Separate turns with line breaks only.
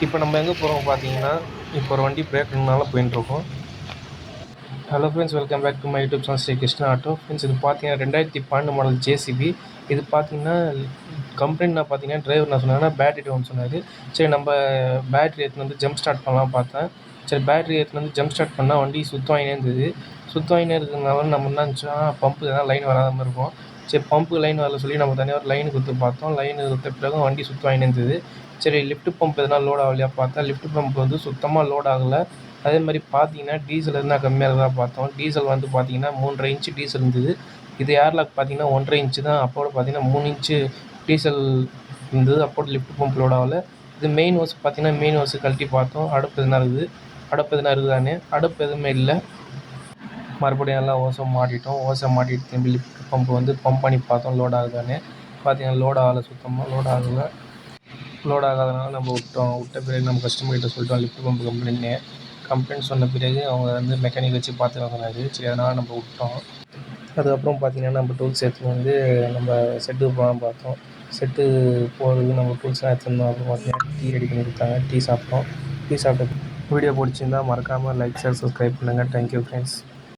இப்போ நம்ம எங்கே போகிறோம் பார்த்தீங்கன்னா, இப்போ ஒரு வண்டி பிரேக்னால போயின்ட்டுருக்கோம். Hello friends, welcome back to my YouTube channel Sri Krishna auto. Friends, இது பார்த்தீங்கன்னா 2012 மாடல் ஜேசிபி. இது பார்த்தீங்கன்னா கம்ப்ளைண்ட் நான் பார்த்தீங்கன்னா டிரைவர் என்ன சொன்னாங்கன்னா பேட்டரி டவுன் சொன்னார். சரி நம்ம பேட்டரி எடுத்துன்னு வந்து ஜம்ப் ஸ்டார்ட் பண்ணலாம் பார்த்தேன். சரி பேட்டரி எடுத்துன்னு வந்து ஜம்ப் ஸ்டார்ட் பண்ணால் வண்டி சுத்தவாயினே இருந்தது. சுத்தவாயினே இருக்கிறதுனால நம்ம என்ன நினச்சோன்னா பம்பு எதாவது லைன் வராத மாதிரி இருக்கும். சரி பம்பு லைன் வரல சொல்லி நம்ம தனியாக ஒரு லைன் கொடுத்து பார்த்தோம். லைன் கொடுத்த பிறகு வண்டி சுத்தவாயினே இருந்தது. சரி லிஃப்ட் பம்ப் எதனா லோட் ஆகலையா பார்த்தா லிஃப்ட் பம்ப் வந்து சுத்தமாக லோட் ஆகலை. அதே மாதிரி பார்த்தீங்கன்னா டீசல் எதுனா கம்மியாக இருந்தால் பார்த்தோம். டீசல் வந்து பார்த்தீங்கன்னா 3.5 இன்ச்சு டீசல் இருந்தது. இது ஏர்லாக் பார்த்தீங்கன்னா 1.5 இன்ச்சு தான். அப்போது பார்த்தீங்கன்னா 3 இன்ச்சு டீசல் இருந்தது. அப்போது லிஃப்ட் பம்ப் லோட் ஆகலை. இது மெயின் ஹோஸ் பார்த்தீங்கன்னா மெயின் ஹோஸ் கழட்டி பார்த்தோம். அடுப்பு எதுனா இருக்குது, அடுப்பு எதுனா இருக்குதானே, அடுப்பு எதுவுமே இல்லை. மறுபடியும் எல்லாம் ஓசை மாட்டிட்டோம். ஓசை மாட்டிட்டு திரும்பி லிஃப்ட் பம்ப் வந்து பம்ப் பண்ணி பார்த்தோம் லோட் ஆகுதானே. பார்த்தீங்கன்னா லோட் ஆகலை, சுத்தமாக லோட் ஆகலை. லோட் ஆகாதனால நம்ம விட்டோம். விட்ட பிறகு நம்ம கஸ்டமர்கிட்ட சொல்லிட்டோம் லிஃப்ட் பம்ப் கம்ப்ளைண்ட் சொன்ன பிறகு அவங்க வந்து மெக்கானிக் வச்சு பார்த்துக்கலாம் சொன்னார். சரி அதனால் நம்ம விட்டோம். அதுக்கப்புறம் பார்த்தீங்கன்னா நம்ம டூல்ஸ் எடுத்துன்னு வந்து நம்ம செட்டுக்கு போகலாம் பார்த்தோம். செட்டு போகிறதுக்கு நம்ம டூல்ஸ்லாம் எடுத்துருந்தோம். அப்புறம் பார்த்தீங்கன்னா டீ ரெடி பண்ணி கொடுத்தாங்க. டீ சாப்பிட்டோம். டீ சாப்பிட்ட வீடியோ பிடிச்சிருந்தா மறக்காமல் லைக், ஷேர், சப்ஸ்கிரைப் பண்ணுங்கள். Thank you friends.